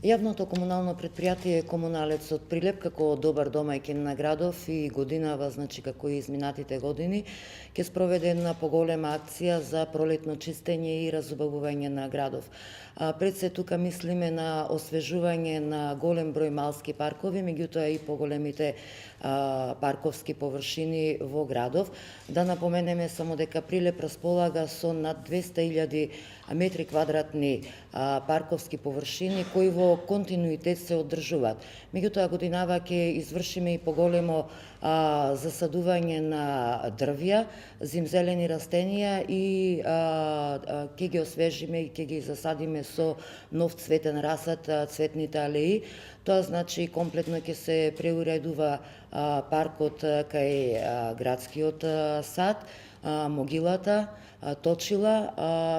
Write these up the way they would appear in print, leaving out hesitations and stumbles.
Јавното комунално предпријатие Комуналец од Прилеп како добар домаќин на градов и годинава, значи како и изминатите години, ќе спроведе една поголема акција за пролетно чистење и разубавување на градов. Пред се тука мислиме на освежување на голем број малски паркови, меѓутоа и поголемите парковски површини во градов. Да напоменеме само дека Прилеп располага со над 200.000 метри квадратни парковски површини кои во континуитет се одржуваат. Меѓутоа годинава ќе извршиме и поголемо засадување на дрвја, зимзелени растенија и ќе ги освежиме и ќе ги засадиме со нов цветен расад цветните алеи. Тоа значи комплетно ќе се преуредува паркот кај градскиот сад, могилата, точила,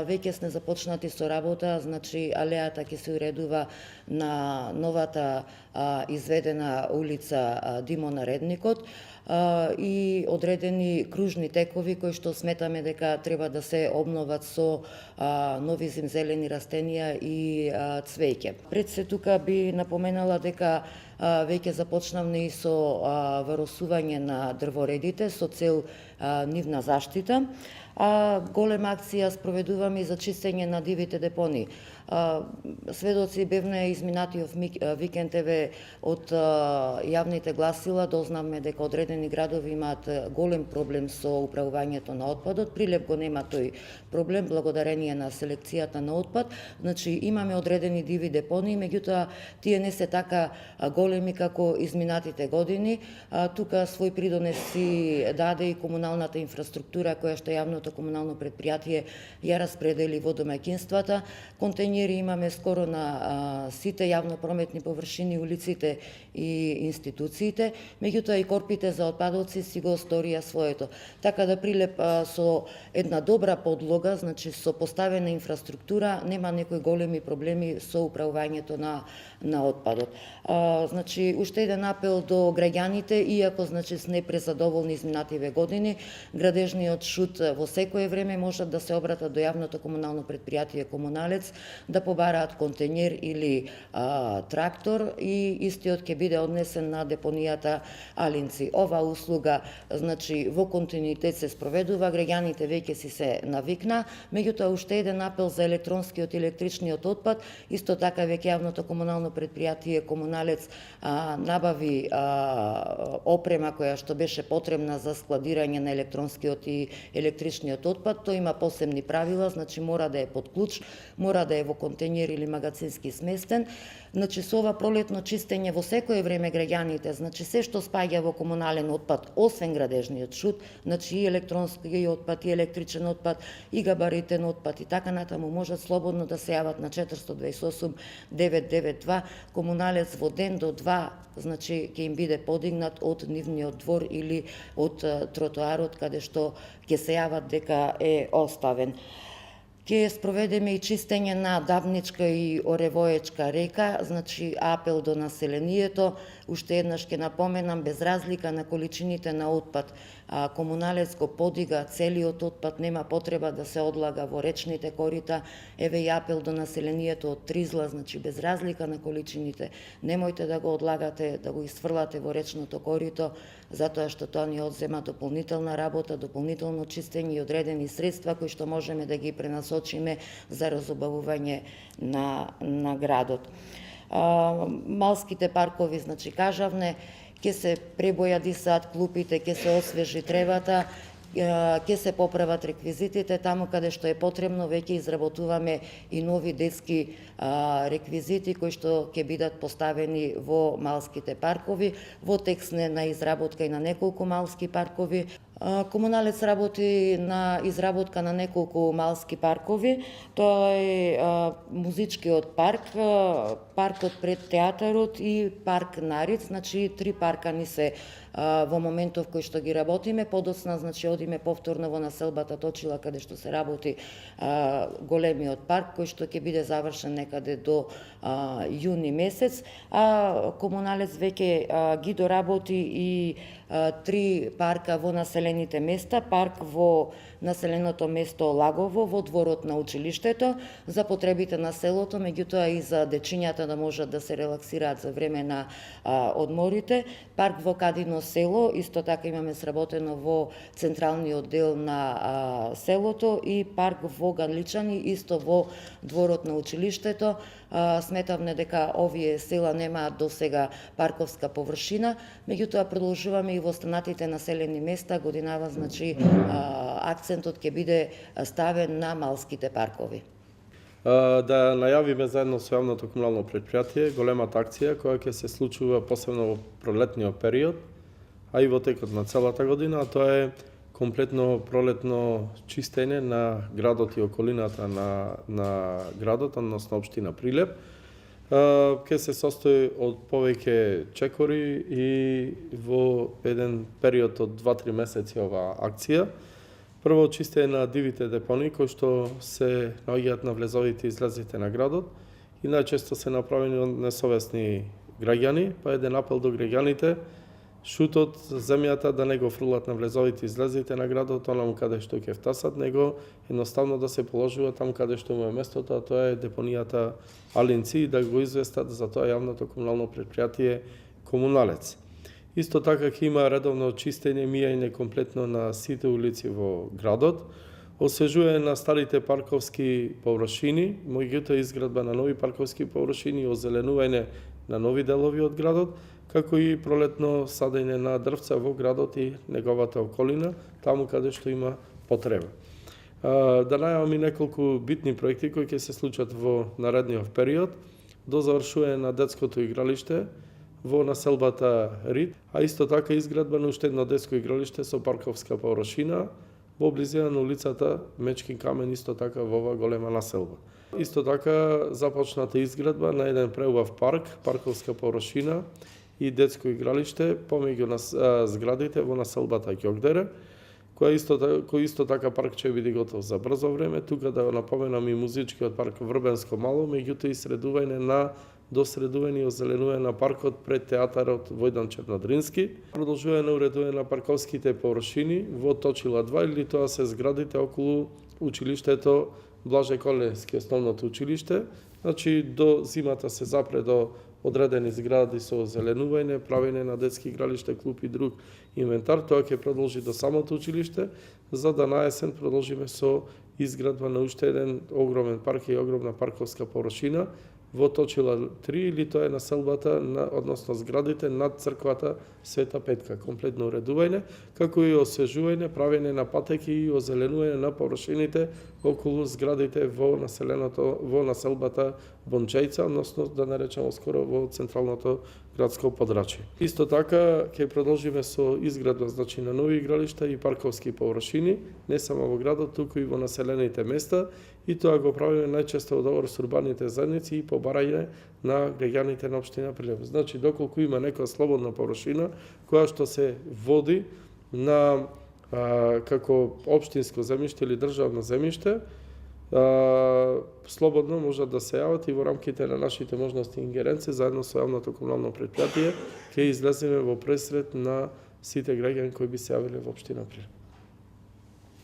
веќе сме започнати со работа, значи алејата ќе се уредува на новата изведена улица Димо Наредникот и одредени кружни текови кои што сметаме дека треба да се обноват со нови зимзелени растенија и цвеќе. Пред се тука би напоменала дека веќе започнавме и со варосување на дрворедите со цел нивна заштита. Голема акција спроведуваме и за чистење на дивите депонии. Сведоци бевме изминатиот викенд од јавните гласила, дознавме дека одредени градови имаат голем проблем со управувањето на отпадот. Прилеп го нема тој проблем благодарение на селекцијата на отпад. Значи имаме одредени диви депонии, меѓутоа тие не се така големи како изминатите години. Тука свој придонес си даде и комуналната инфраструктура која што јавното комунално предпријатие ја распредели во домаќинствата. Контејнери имаме скоро на сите јавно-прометни површини, улиците и институциите, меѓутоа и корпите за отпадоци си го сторија своето. Така да Прилеп со една добра подлога, значи со поставена инфраструктура, нема некои големи проблеми со управувањето на отпадот. Значи уште еден апел до граѓаните, иако значи сме презадоволни изминативе години, градежниот шут во секое време можат да се обратат до јавното комунално предпријатие Комуналец да побараат контејнер или трактор и истиот ќе биде однесен на депонијата Алинци. Ова услуга значи во континуитет се спроведува, граѓаните веќе си се навикна, меѓутоа уште еден апел за електронскиот и електричниот отпад, исто така веќе јавното комунално предпријатие Комуналец набави опрема која што беше потребна за складирање на електронскиот и електричниот отпад. Тој има посебни правила, значи мора да е под клуч, мора да е во контејнер или магацински сместен. Значи со ова пролетно чистење во секое време граѓаните, значи се што спаѓа во комунален отпад, освен градежниот шут, значи и електронски отпад, и електричен отпад, и габаритен отпад и така натаму можат слободно да се јават на 428 992. Комуналец во ден до 2, значи ќе им биде подигнат од нивниот двор или од тротоарот каде што ќе се јават дека е оставен. Ќе спроведеме и чистење на Давничка и Оревоечка река, значи апел до населението. Уште еднаш ќе напоменам, без разлика на количините на отпад, Комуналец го подига целиот отпад, нема потреба да се одлага во речните корита. Еве и апел до населението од Тризла, значи без разлика на количините, немојте да го одлагате, да го исфрлате во речното корито, затоа што тоа ни одзема дополнителна работа, дополнително чистење и одредени средства кои што можеме да ги пренасочиме за разубавување на градот. Малските паркови, значи кажавне, ќе се пребојадисаат клупите, ќе се освежи тревата, ќе се поправат реквизитите, таму каде што е потребно веќе изработуваме и нови детски реквизити кои што ќе бидат поставени во малските паркови. Во текст на изработка и на неколку малски паркови. Комуналец работи на изработка на неколку малски паркови. Тоа е музичкиот парк, паркот пред театарот и парк Нариц, значи 3 парка ни се во моментов кој што ги работиме, подоцна значи одиме повторно во населбата Точила каде што се работи големиот парк кој што ќе биде завршен некаде до јуни месец, а Комуналец веќе ги доработи и 3 парка во населените места, парк во населеното место Лагово, во дворот на училиштето, за потребите на селото, меѓутоа и за дечињата да можат да се релаксираат за време на одморите, парк во Кадино село, исто така имаме сработено во централниот дел на селото и парк во Ганличани, исто во дворот на училиштето. Сметавме дека овие села немаат досега парковска површина, меѓутоа продолжуваме и во останатите населени места годинава, значи акцентот ќе биде ставен на малските паркови. Да најавиме заедно со јавното комунално предпријатие големата акција која ќе се случува посебно во пролетниот период, а и во текот на целата година, а тоа е комплетно пролетно чистење на градот и околината на градот, односно општина Прилеп. Ќе се состои од повеќе чекори и во еден период од 2-3 месеци оваа акција. Прво чистење на дивите депони кои што се наоѓаат на влезовите и излезите на градот и најчесто се направени од несовесни граѓани, па еден апел до граѓаните шутот, земјата да не го фрлат на влезовите и излезите на градот, онаму каде што ќе втасат, него едноставно да се положува таму каде што му е местото, а тоа е депонијата Алинци, и да го известат за тоа јавното комунално предпријатие Комуналец. Исто така ќе има редовно чистење, мијање комплетно на сите улици во градот, освежување на старите парковски површини, меѓутоа изградба на нови парковски површини, озеленување на нови делови од градот, како и пролетно садење на дрвца во градот и неговата околина, таму каде што има потреба. Да најавам и неколку битни проекти кои ќе се случат во наредниот период, до завршување на детското игралиште во населбата Рид, а исто така изградба на уште едно детско игралиште со парковска површина во близина на улицата Мечки Камен, исто така во оваа голема населба. Исто така започната изградба на еден преубав парк, парковска површина и детско игралиште помеѓу на зградите во населбата Ѓогдере, кој исто така парк ќе биде готов за брзо време. Тука да напоменам и музичкиот парк Врбенско мало, меѓутоа и средување и озеленување на паркот пред театарот Војдан Чернодрински, продолжување на уредување на парковските површини во Точила 2, или тоа се зградите околу училиштето Блаже Колевски, основното училиште. Значи до зимата се запре до одредени згради со озеленување, правење на детски игралиште, клуб и друг инвентар. Тоа ќе продолжи до самото училиште, за да на есен продолжиме со изградба на уште еден огромен парк и огромна парковска површина во Точила 3, или тоа е населбата, односно зградите над црквата Света Петка. Комплетно уредување, како и освежување, правење на патеки и озеленување на површините околу зградите во населбата Бончејца, односно да наречеме скоро во централното градско подрачје. Исто така ќе продолжиме со изградба, значи, на нови игралишта и парковски површини, не само во градот, туку и во населените места, и тоа го правиме најчесто во договор со урбаните заедници и по барање на граѓаните на општина Прилеп. Значи, доколку има некоја слободна површина која што се води на како општинско земјиште или државно земјиште, слободно можат да се јават и во рамките на нашите можности и ингеренции, заедно со јавното комунално предпријатие ќе излеземе во пресред на сите граѓани кои би се јавиле во општина Прилеп.